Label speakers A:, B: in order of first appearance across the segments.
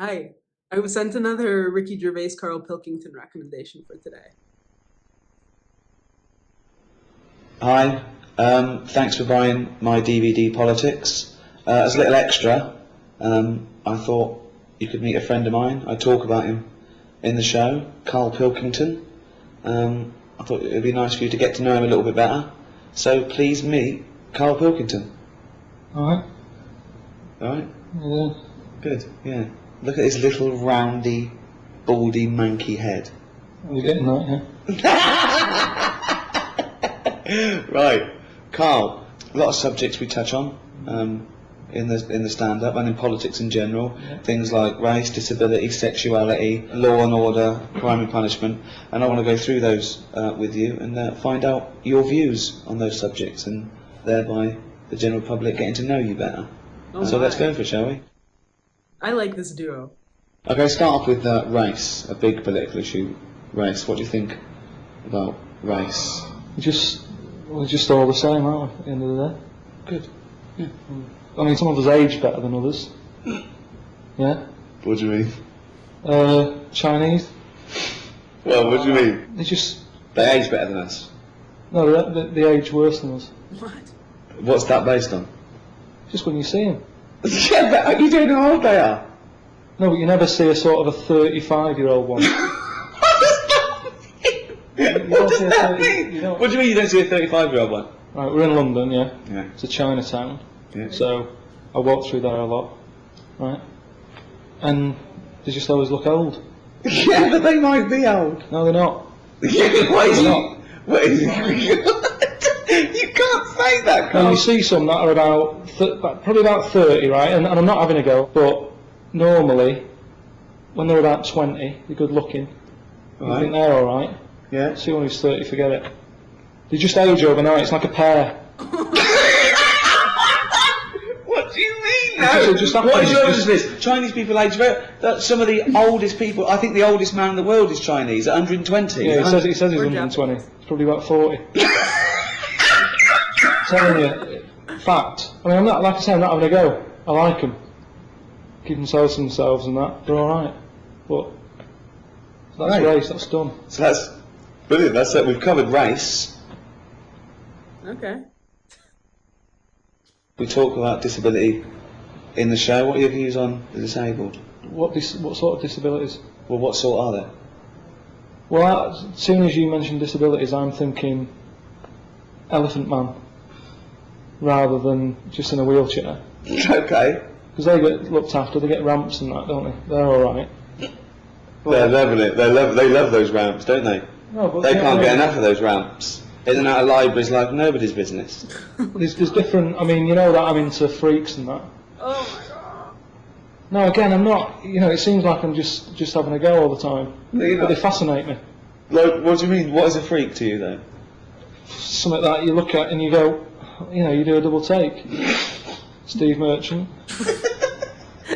A: Hi. I was sent another Ricky Gervais, Karl Pilkington recommendation for today.
B: Hi. Thanks for buying my DVD Politics. As a little extra, I thought you could meet a friend of mine. I talk about him in the show, Karl Pilkington. I thought it would be nice for you to get to know him a little bit better. So please meet Karl Pilkington.
C: Alright.
B: Alright?
C: Yeah.
B: Good, yeah. Look at his little roundy, baldy, manky head.
C: Are you getting that, yeah?
B: Right. Karl, a lot of subjects we touch on in the stand-up and in politics in general.
C: Yeah.
B: Things like race, disability, sexuality, law and order, crime and punishment. And I want to go through those with you and find out your views on those subjects and thereby the general public getting to know you better. So let's go for it, shall we?
A: I like this duo.
B: Okay, start off with race, a big political issue. Race. What do you think about race?
C: We're just all the same, aren't we, at the end of the day?
B: Good. Yeah.
C: I mean, some of us age better than others. Yeah?
B: What do you mean?
C: Chinese.
B: Well, what do you mean? They age better than us.
C: No, they age worse than us.
A: What?
B: What's that based on?
C: Just when you see them.
B: Yeah, but are you doing how old they are?
C: No, but you never see a sort of a 35-year-old one.
B: What does that mean? What do you mean you don't see a 35-year-old one?
C: Right, we're in London, yeah?
B: Yeah.
C: It's a Chinatown.
B: Yeah.
C: So, I walk through there a lot. Right? And they just always look old.
B: Yeah, but they might be old.
C: No, they're not.
B: Yeah, why
C: They're not.
B: You can't say that, Carl.
C: Now, you see some that are probably about 30, right? And I'm not having a go, but normally, when they're about 20, they're good looking.
B: Right.
C: You think they're alright.
B: Yeah.
C: See one who's 30, forget it. They just age overnight, it's like a pair.
B: What do you mean, no?
C: Just
B: What is yours this? Chinese people age very... Some of the oldest people... I think the oldest man in the world is Chinese, at 120.
C: Yeah, he says he's
A: We're
C: 120.
A: Japanese.
C: He's probably about 40. Telling you, fact. I mean, I'm not, like I say, I'm not having a go. I like them. Keep themselves to themselves and that. They're alright. But that's
B: Right.
C: race, that's done.
B: So that's brilliant. That's it. We've covered race.
A: Okay.
B: We talk about disability in the show. What are your views on the disabled?
C: What sort of disabilities?
B: Well, what sort are they?
C: Well, as soon as you mention disabilities, I'm thinking Elephant Man, rather than just in a wheelchair.
B: Okay.
C: Because they get looked after, they get ramps and that, don't they? They're alright.
B: They're loving it. They love those ramps, don't they?
C: No, but
B: They can't get enough of those ramps. In and out of libraries like nobody's business.
C: There's different, I mean, you know that I'm into freaks and that.
A: Oh my god.
C: No, again, I'm not, it seems like I'm just having a go all the time.
B: No, you're
C: But
B: not.
C: they fascinate me.
B: Like, what do you mean? What is a freak to you, though?
C: Something that you look at and you go, you do a double take. Steve Merchant.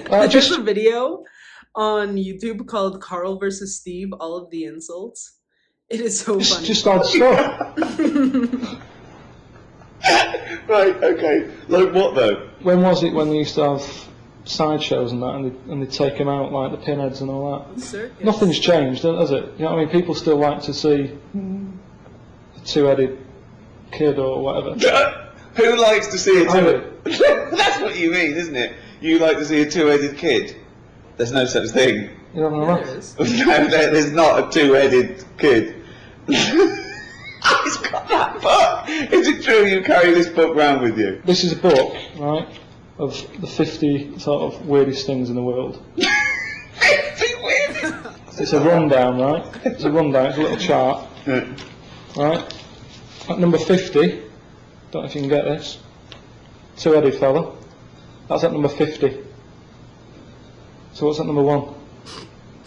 A: There's a video on YouTube called Karl versus Steve, all of the insults. It is so funny.
C: Just odd stuff.
B: Right, okay. Like what, though?
C: When was it when they used to have sideshows and that, and they'd take them out, like the pinheads and all that?
A: Circus.
C: Nothing's changed, has it? You know what I mean? People still like to see a two-headed kid or whatever.
B: Who likes to see a
C: I
B: two-headed... That's what you mean, isn't it? You like to see a two-headed kid? There's no such thing.
C: You don't know
A: There
C: that?
A: is.
B: No, there's not a two-headed kid. He's got that book! Is it true you carry this book round with you?
C: This is a book, right, of the 50 sort of weirdest things in the world.
B: 50 weird!
C: It's a rundown, right? It's a rundown, it's a little chart, right? At number 50, don't know if you can get this, two-headed fella, that's at number 50. So what's at number 1?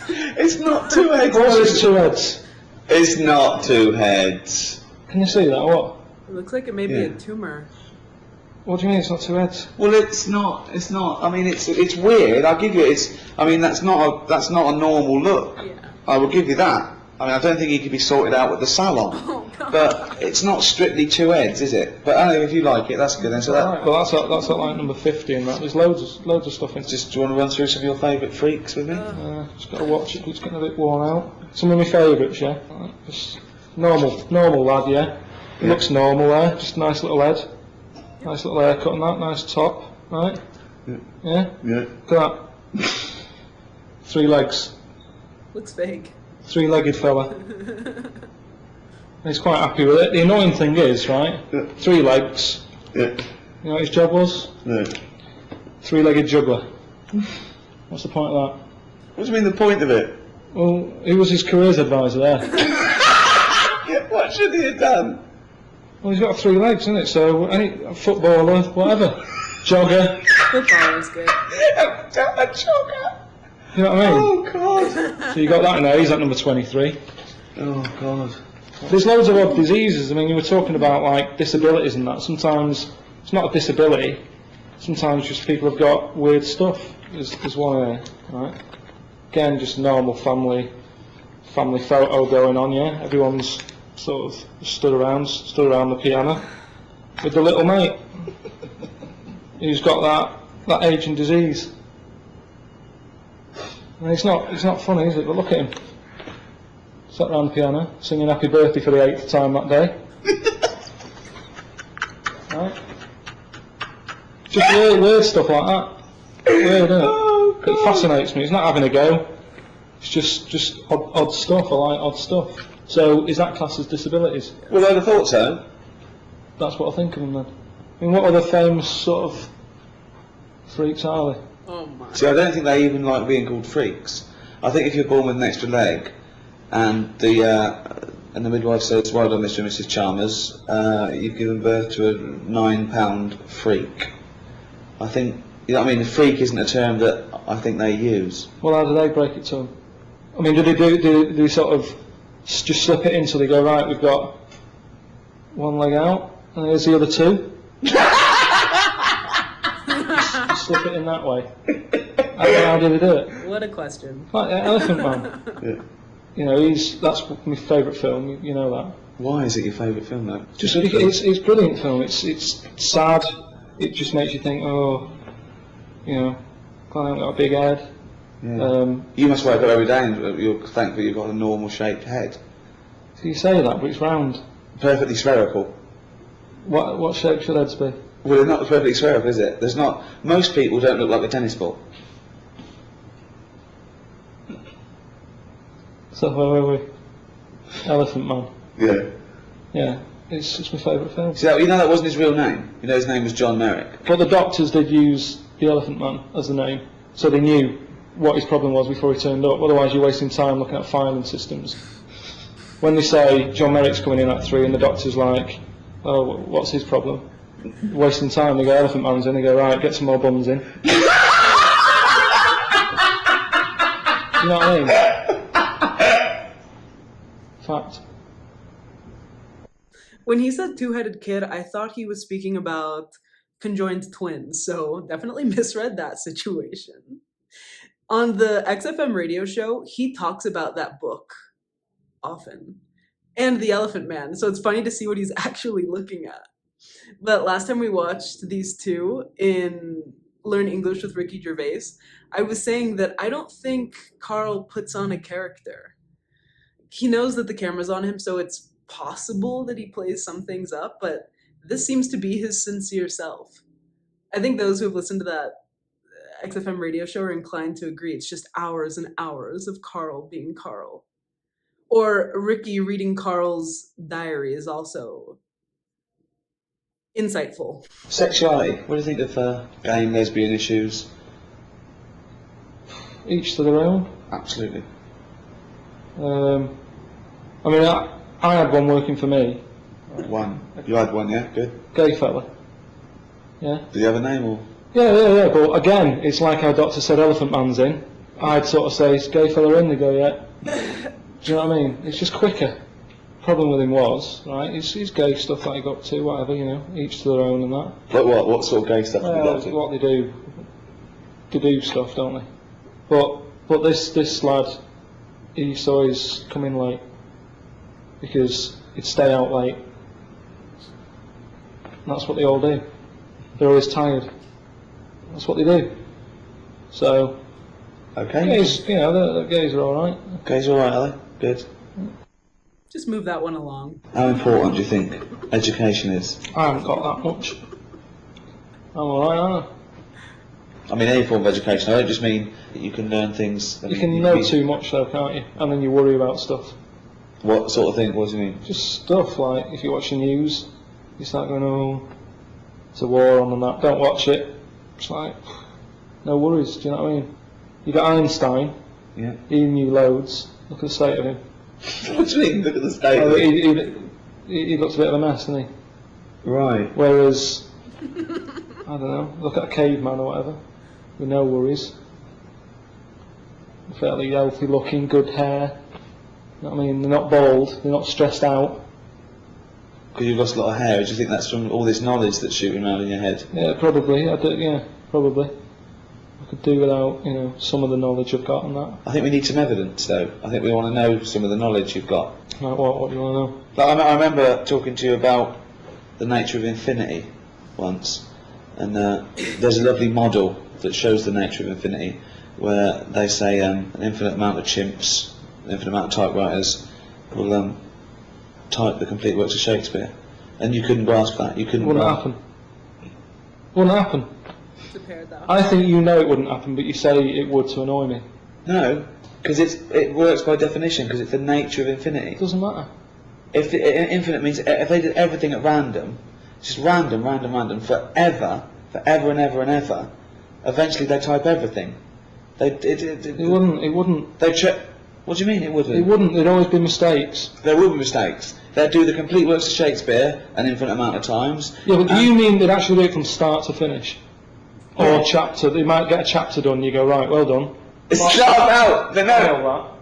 B: It's not two heads.
C: What's this two heads?
B: It's not two heads.
C: Can you see that or what?
A: It looks like it may be
B: Yeah.
A: a tumor.
C: What do you mean it's not two heads?
B: Well, it's not. I mean, it's weird. I'll give you. I mean, that's not a normal look.
A: Yeah.
B: I will give you that. I mean, I don't think he could be sorted out with the salon.
A: Oh, God.
B: But it's not strictly two heads, is it? But anyway, if you like it, that's good then. So that,
C: Right, well, that's at like number 50 and that. There's loads of stuff in it.
B: just, do you want to run through some of your favourite freaks with me?
C: Just got to watch it, it's getting a bit worn out. Some of my favourites, yeah. Right, just normal lad, yeah. He looks normal there, just a nice little head. Nice little haircut and that, nice top, right? Yeah?
B: Yeah.
C: Look at that. 3 legs.
A: Looks fake.
C: 3-legged fella. And he's quite happy with it. The annoying thing is, right? 3 legs.
B: Yeah.
C: You know what his job was?
B: No.
C: 3-legged juggler. What's the point of that?
B: What do you mean the point of it?
C: Well, he was his careers advisor there.
B: What should he have done?
C: Well, he's got 3 legs, isn't it? So, any footballer, whatever. Jogger.
A: Football is good.
B: A jogger!
C: You know what I mean?
B: Oh, God.
C: So you got that in there, he's at number 23.
B: Oh, God.
C: There's loads of odd diseases. I mean, you were talking about, like, disabilities and that. Sometimes it's not a disability. Sometimes just people have got weird stuff. There's one there, right? Again, just normal family photo going on, yeah? Everyone's sort of stood around the piano with the little mate who's got that aging disease. And it's not funny, is it? But look at him. Sat around the piano, singing happy birthday for the 8th time that day. Right? Just weird stuff like that. Weird, isn't it?
B: Oh, God.
C: It fascinates me. It's not having a go. It's just odd stuff. I like odd stuff. So, is that classed as disabilities?
B: Well, I'd have thought so.
C: That's what I think of them then. I mean, what other famous sort of freaks are they?
A: Oh my.
B: See, I don't think they even like being called freaks. I think if you're born with an extra leg, and the midwife says, "Well done, Mr. and Mrs. Chalmers, you've given birth to a £9 freak." I think, you know what I mean. A freak isn't a term that I think they use.
C: Well, how do they break it to them? I mean, do they sort of just slip it in so they go, right, we've got one leg out, and here's the other 2? Just slip it in that way. How do they do it?
A: What a question.
C: Like Elephant Man.
B: Yeah.
C: You know, that's my favourite film. You know that.
B: Why is it your favourite film, though?
C: Just because it's a brilliant film. It's sad. It just makes you think, oh, you know, I've got a big head.
B: Yeah. You must wake up every day and you're thankful you've got a normal shaped head.
C: So you say that, but it's round.
B: Perfectly spherical.
C: What shape should heads be?
B: Well, it's not perfectly spherical, is it? There's not. Most people don't look like a tennis ball.
C: So where were we? Elephant Man.
B: Yeah.
C: Yeah, it's my favourite film.
B: See, you know that wasn't his real name. You know his name was John Merrick.
C: But the doctors did use the Elephant Man as the name, so they knew what his problem was before he turned up. Otherwise, you're wasting time looking at filing systems. When they say John Merrick's coming in at 3, and the doctor's like, "Oh, what's his problem?" Wasting time. They go, "Elephant Man's in." They go, "Right, get some more bums in." You know what I mean? Fact.
A: When he said two-headed kid, I thought he was speaking about conjoined twins, so definitely misread that situation. On the XFM radio show, he talks about that book often, and The Elephant Man, so it's funny to see what he's actually looking at. But last time we watched these two in Learn English with Ricky Gervais, I was saying that I don't think Karl puts on a character. He knows that the camera's on him, so it's possible that he plays some things up, but this seems to be his sincere self. I think those who have listened to that XFM radio show are inclined to agree. It's just hours and hours of Karl being Karl. Or Ricky reading Karl's diary is also insightful.
B: Sexuality. What do you think of gay and lesbian issues?
C: Each to their own.
B: Absolutely.
C: I mean, I had one working for me.
B: One. You had one, yeah? Good.
C: Gay fella. Yeah.
B: Did you have a name or?
C: Yeah. But again, it's like our doctor said, Elephant Man's in. I'd sort of say, is gay fella in? They go, yeah. Do you know what I mean? It's just quicker. Problem with him was, right, it's gay stuff that he got to, whatever, you know, each to their own and that.
B: Like what? What sort of gay stuff have you got to?
C: What they do stuff, don't they? But this lad, he used to always come in late because he'd stay out late. And that's what they all do. They're always tired. That's what they do. So,
B: Okay.
C: gays, the gays are alright.
B: Gays alright, are they? Good.
A: Just move that one along.
B: How important do you think education is?
C: I haven't got that much. I'm alright, aren't I?
B: I mean, any form of education. I don't just mean that you can learn things.
C: You can know too much though, can't you? And then you worry about stuff.
B: What sort of thing? What do you mean?
C: Just stuff like if you watch the news, you start going, oh, it's a war on and that. Don't watch it. It's like, no worries. Do you know what I mean? You got Einstein.
B: Yeah.
C: He knew loads. Look at the state of him.
B: What do you mean? Look at the state of him.
C: He looks a bit of a mess, doesn't he?
B: Right.
C: Whereas, I don't know. Look at a caveman or whatever, with no worries. Fairly healthy looking, good hair. You know what I mean? They're not bald. They're not stressed out.
B: Because you've lost a lot of hair. Do you think that's from all this knowledge that's shooting around in your head?
C: Yeah, probably. Probably. I could do without, some of the knowledge I've got and that.
B: I think we need some evidence, though. I think we want to know some of the knowledge you've got.
C: Like what? What do you want to know?
B: Like, I remember talking to you about the nature of infinity once, and there's a lovely model that shows the nature of infinity, where they say an infinite amount of chimps, an infinite amount of typewriters will type the complete works of Shakespeare, and you couldn't grasp that. You couldn't.
C: Wouldn't happen. Wouldn't happen.
A: That.
C: I think you know it wouldn't happen, but you say it would to annoy me.
B: No, because it works by definition, because it's the nature of infinity.
C: It doesn't matter.
B: If infinite means if they did everything at random, just random, forever and ever and ever, eventually they'd type everything.
C: It wouldn't.
B: They'd check. What do you mean it wouldn't?
C: It wouldn't. There'd always be mistakes.
B: There would be mistakes. They'd do the complete works of Shakespeare an infinite amount of times.
C: Yeah, but do you mean they'd actually do it from start to finish? Or chapter? They might get a chapter done. You go, right, well done.
B: It's shut out.
C: No.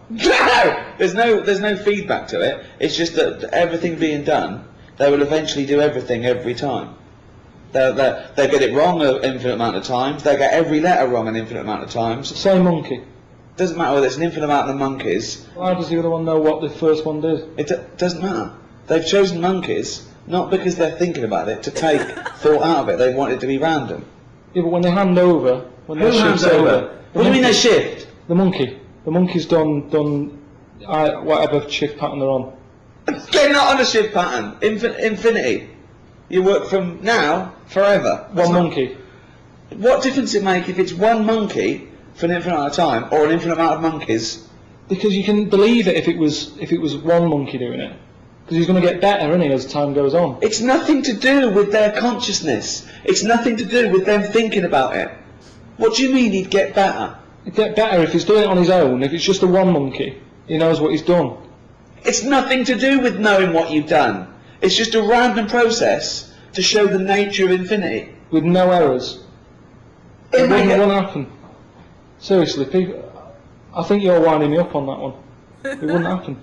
B: There's no feedback to it. It's just that everything being done, they will eventually do everything every time. They'll get it wrong an infinite amount of times. They'll get every letter wrong an infinite amount of times.
C: Same monkey.
B: Doesn't matter whether it's an infinite amount of monkeys.
C: Why does the other one know what the first one did?
B: It doesn't matter. They've chosen monkeys not because they're thinking about it to take thought out of it. They want it to be random.
C: Yeah, but when they hand over, when they shift over.
B: What do you mean they shift?
C: The monkey. The monkey's done whatever shift pattern they're on.
B: They're not on a shift pattern. Infinity. You work from now forever.
C: One monkey.
B: What difference does it make if it's one monkey for an infinite amount of time or an infinite amount of monkeys?
C: Because you can believe it if it was one monkey doing it. Because he's going to get better, isn't he, as time goes on.
B: It's nothing to do with their consciousness. It's nothing to do with them thinking about it. What do you mean he'd get better?
C: He'd get better if he's doing it on his own. If it's just a one monkey, he knows what he's done.
B: It's nothing to do with knowing what you've done. It's just a random process to show the nature of infinity.
C: With no errors. It wouldn't happen. Seriously, people, I think you're winding me up on that one. It wouldn't happen.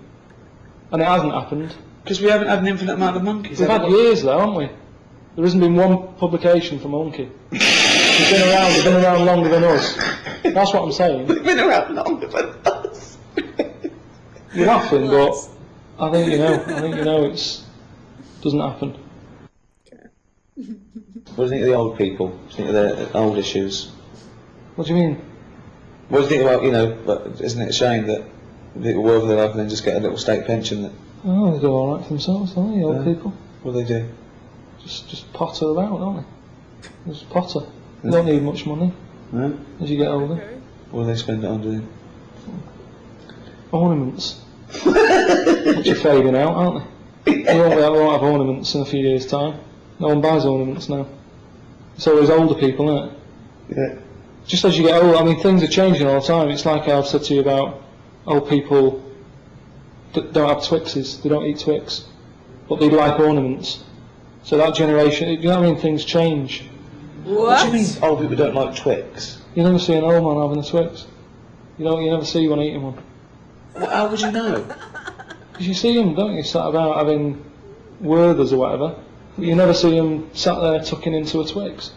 C: And it hasn't happened.
B: Because we haven't had an infinite amount of monkeys.
C: We've had years though, haven't we? There hasn't been one publication from a monkey. They've been around longer than us. That's what I'm saying.
B: They've been around longer than us.
C: You're laughing, but I think you know it doesn't happen.
A: Okay.
B: What do you think of the old people? What do you think of their old issues?
C: What do you mean?
B: What do you think about, but isn't it a shame that people work for their life and then just get a little state pension? That,
C: oh, they do alright for themselves, don't they, old people?
B: What do they do?
C: Just potter about, don't they? Just potter. They don't need much money as you get older.
A: Okay.
B: What do they spend it on doing?
C: Ornaments. Which are fading out, aren't they? We won't have ornaments in a few years' time. No one buys ornaments now. It's always older people, isn't it?
B: Yeah.
C: Just as you get older, I mean, things are changing all the time. It's like I've said to you about old people that don't have Twixes, they don't eat Twix, but they like ornaments. So that generation, you know what I mean, things change.
B: What do you mean old people don't like Twix?
C: You never see an old man having a Twix. You never see one eating one.
B: Well, how would you know?
C: Because you see them, don't you, sat about having Werthers or whatever, but you never see them sat there tucking into a Twix.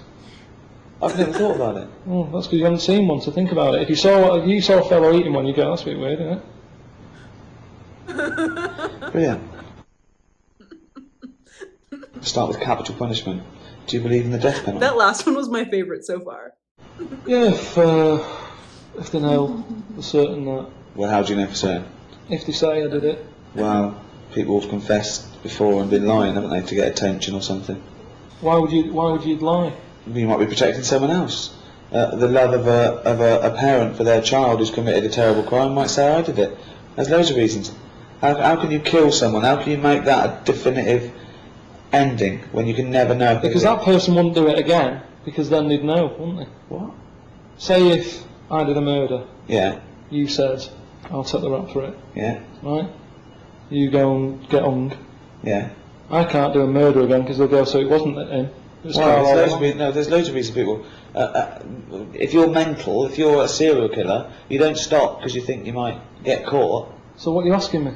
B: I've never thought about it.
C: Oh, that's because you haven't seen one, to think about it. If you saw a fellow eating one, you'd go, that's a bit weird, isn't it?
B: Brilliant. Start with capital punishment. Do you believe in the death penalty?
A: That last one was my favorite so far.
C: Yeah, if they know for certain that.
B: Well, how do you know for certain?
C: If they say I did it.
B: Well, people have confessed before and been lying, haven't they, to get attention or something?
C: Why would you lie?
B: You might be protecting someone else. The love of a parent for their child who's committed a terrible crime might say I did it. There's loads of reasons. How can you kill someone? How can you make that a definitive ending when you can never know?
C: Because that person wouldn't do it again, because then they'd know, wouldn't they?
B: What?
C: Say if I did a murder,
B: Yeah.
C: you said, I'll take the rap for it,
B: Yeah.
C: right? You go and get hung.
B: Yeah.
C: I can't do a murder again because they'll go, so it wasn't him. It was Karl
B: Well,
C: all
B: there's loads of reasons people. If you're mental, if you're a serial killer, you don't stop because you think you might get caught.
C: So what are you asking me?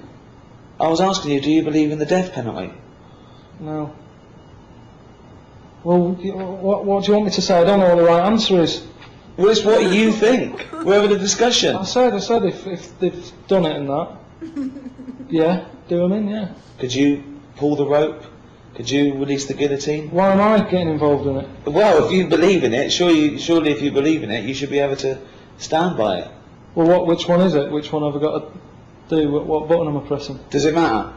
B: I was asking you, do you believe in the death penalty?
C: No. Well, what do you want me to say? I don't know what the right answer is.
B: Well, it's what you think. We're having a discussion.
C: I said if they've done it and that, yeah, do them in, yeah.
B: Could you pull the rope? Could you release the guillotine?
C: Why am I getting involved in it?
B: Well, if you believe in it, surely if you believe in it, you should be able to stand by it.
C: Well, which one is it? Which one have I got to do? What button am I pressing?
B: Does it matter?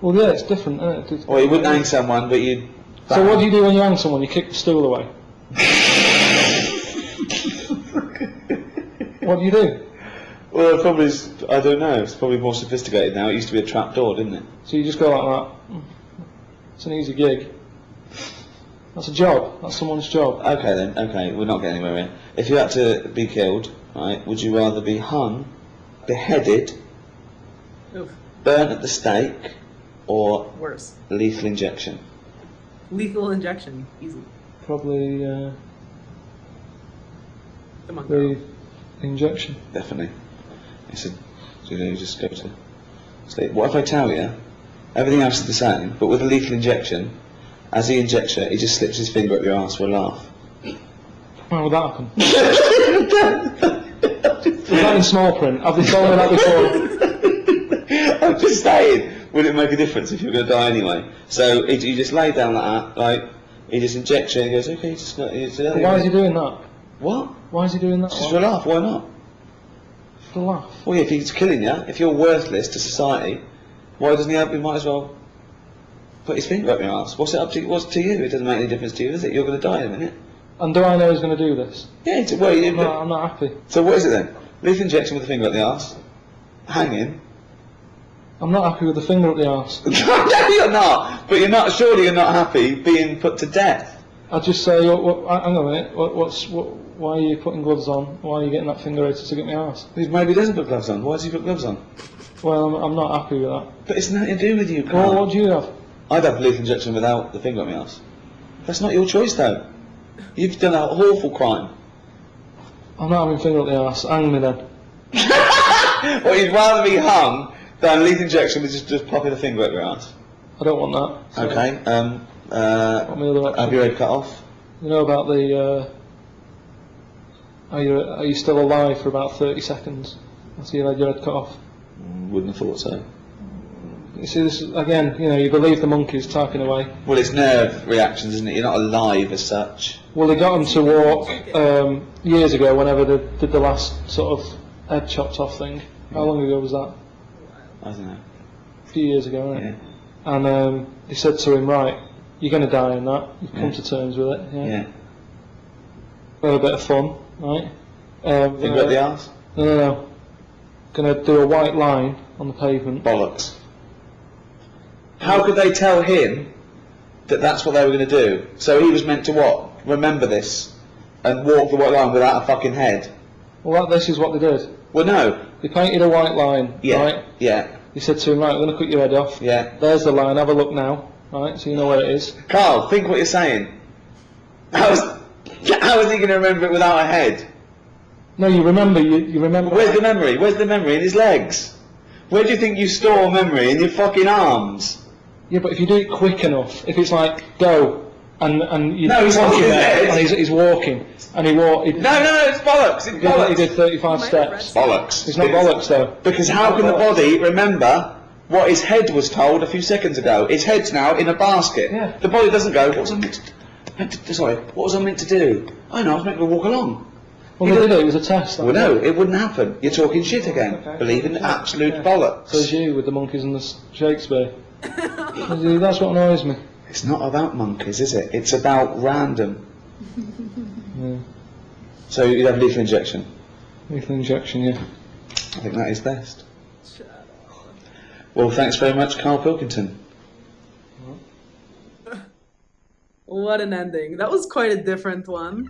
C: Well, yeah, it's different, isn't it?
B: Or you wouldn't hang someone, but you'd...
C: So what do you do when you hang someone? You kick the stool away. What do you do?
B: Well, it probably is, I don't know, it's probably more sophisticated now. It used to be a trap door, didn't it?
C: So you just go like that. It's an easy gig. That's a job. That's someone's job.
B: Okay then, okay, we're not getting anywhere here. If you had to be killed, right, would you rather be hung, beheaded,
A: Oof.
B: burnt at the stake, or
A: Worse.
B: lethal injection?
A: Lethal injection. Easy.
C: Probably
A: Come on, girl.
C: the injection.
B: Definitely. It's a, you just go to sleep. What if I tell you, everything else is the same, but with a lethal injection, as he injects it, he just slips his finger up your arse for a laugh.
C: How would that happen? Was that in small print? Have they told me that before?
B: I'm just saying, would it make a difference if you're going to die anyway? So you just lay down like that, like, he just injects you and he goes, okay, just not...
C: But why is he doing that?
B: What?
C: Why is he doing that?
B: Just for a laugh, why not?
C: For a laugh.
B: Well, yeah, if he's killing you, if you're worthless to society, why doesn't he might as well put his finger up your arse? What's to you? It doesn't make any difference to you, does it? You're going to die in a minute.
C: And do I know he's going to do this?
B: Yeah,
C: I'm not happy.
B: So what is it then? Lethal injection with a finger up the arse? Hanging?
C: I'm not happy with the finger up the arse.
B: No, you're not! But surely you're not happy being put to death.
C: I'd just say, hang on a minute, why are you putting gloves on? Why are you getting that finger out to get my arse?
B: Maybe he doesn't put gloves on. Why does he put gloves on?
C: Well, I'm not happy with that.
B: But it's nothing to do with you, Karl.
C: Well, what do you have?
B: I'd have lethal injection without the finger up my arse. That's not your choice, though. You've done an awful crime.
C: I'm not having finger up the arse. Hang me then.
B: Well, you'd rather be hung than lethal injection with just popping a finger up your arse.
C: I don't want that. So
B: Okay.
C: what my other option?
B: Have your head cut off.
C: You know about the, are you still alive for about 30 seconds after you had your head cut off?
B: Wouldn't have thought so.
C: You see this, again, you believe the monkey's typing away.
B: Well, it's nerve reactions, isn't it? You're not alive as such.
C: Well, they got him to walk years ago whenever they did the last sort of head chopped off thing. How long ago was that?
B: I don't know.
C: A few years ago, right?
B: Yeah.
C: And they said to him, right, you're going to die in that. You've come to terms with it.
B: Yeah.
C: Have a bit of fun, right?
B: Finger up the arse?
C: No. Going to do a white line on the pavement.
B: Bollocks. How could they tell him that that's what they were going to do? So he was meant to what? Remember this and walk the white line without a fucking head?
C: Well, this is what they did.
B: Well, no.
C: They painted a white line,
B: Yeah.
C: right?
B: Yeah.
C: He said to him, right, I'm going to cut your head off.
B: Yeah.
C: There's the line, have a look now. Right, so you know where it is.
B: Karl, think what you're saying. How is he going to remember it without a head?
C: No, you remember, you remember...
B: Where's the memory? Where's the memory? In his legs? Where do you think you store memory? In your fucking arms?
C: Yeah, but if you do it quick enough, if it's like, go, and you
B: No, he's
C: walking
B: walking
C: there,
B: there.
C: and he's walking, And he wore...
B: No, it's bollocks. It's bollocks.
C: He did 35
A: might have read
C: steps.
B: Bollocks.
C: It's not bollocks, though.
B: Because how can the body remember what his head was told a few seconds ago? His head's now in a basket.
C: Yeah.
B: The body doesn't go, what was I meant to do? I know, I was meant to walk along.
C: Well, they did it. It was a test.
B: Well, no, it wouldn't happen. You're talking shit again.
C: Okay.
B: Believe in absolute bollocks.
C: So is you with the monkeys and the Shakespeare. That's what annoys me.
B: It's not about monkeys, is it? It's about random.
C: Yeah.
B: So you'd have lethal injection.
C: Lethal injection, yeah.
B: I think that is best.
A: Shut up.
B: Well, thanks very much, Karl Pilkington.
A: What an ending. That was quite a different one.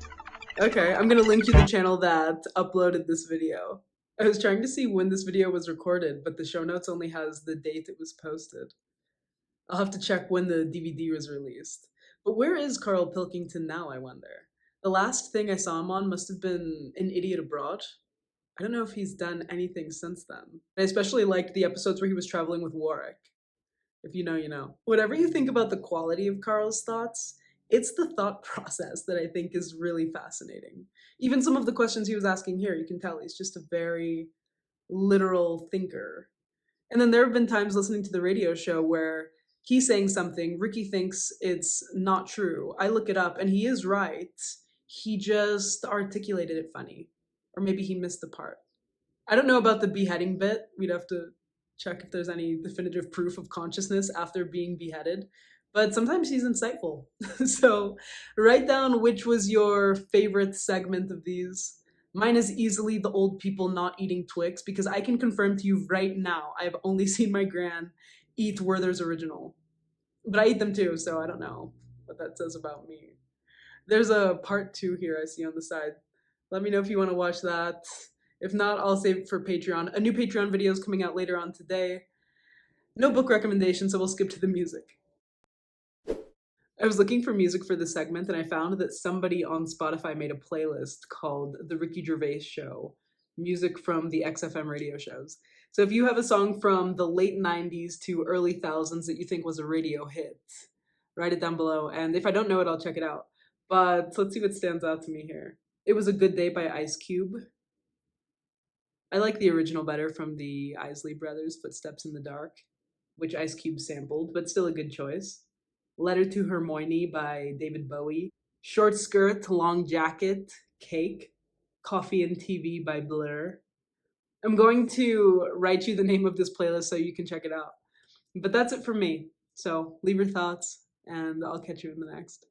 A: Okay, I'm gonna link you the channel that uploaded this video. I was trying to see when this video was recorded, but the show notes only has the date it was posted. I'll have to check when the DVD was released. But where is Karl Pilkington now, I wonder? The last thing I saw him on must have been An Idiot Abroad. I don't know if he's done anything since then. I especially liked the episodes where he was traveling with Warwick. If you know, you know. Whatever you think about the quality of Karl's thoughts, it's the thought process that I think is really fascinating. Even some of the questions he was asking here, you can tell he's just a very literal thinker. And then there have been times listening to the radio show where he's saying something, Ricky thinks it's not true. I look it up and he is right. He just articulated it funny. Or maybe he missed the part. I don't know about the beheading bit. We'd have to check if there's any definitive proof of consciousness after being beheaded. But sometimes he's insightful. So write down which was your favorite segment of these. Mine is easily the old people not eating Twix, because I can confirm to you right now, I've only seen my gran eat Werther's Original. But I eat them too, so I don't know what that says about me. There's a part 2 here I see on the side. Let me know if you want to watch that. If not, I'll save it for Patreon. A new Patreon video is coming out later on today. No book recommendations, so we'll skip to the music. I was looking for music for this segment, and I found that somebody on Spotify made a playlist called The Ricky Gervais Show, music from the XFM radio shows. So if you have a song from the late 90s to early thousands that you think was a radio hit, write it down below. And if I don't know it, I'll check it out. But let's see what stands out to me here. It Was a Good Day by Ice Cube. I like the original better, from the Isley Brothers' Footsteps in the Dark, which Ice Cube sampled, but still a good choice. Letter to Hermione by David Bowie. Short Skirt, Long Jacket, Cake. Coffee and TV by Blur. I'm going to write you the name of this playlist so you can check it out. But that's it for me. So leave your thoughts, and I'll catch you in the next.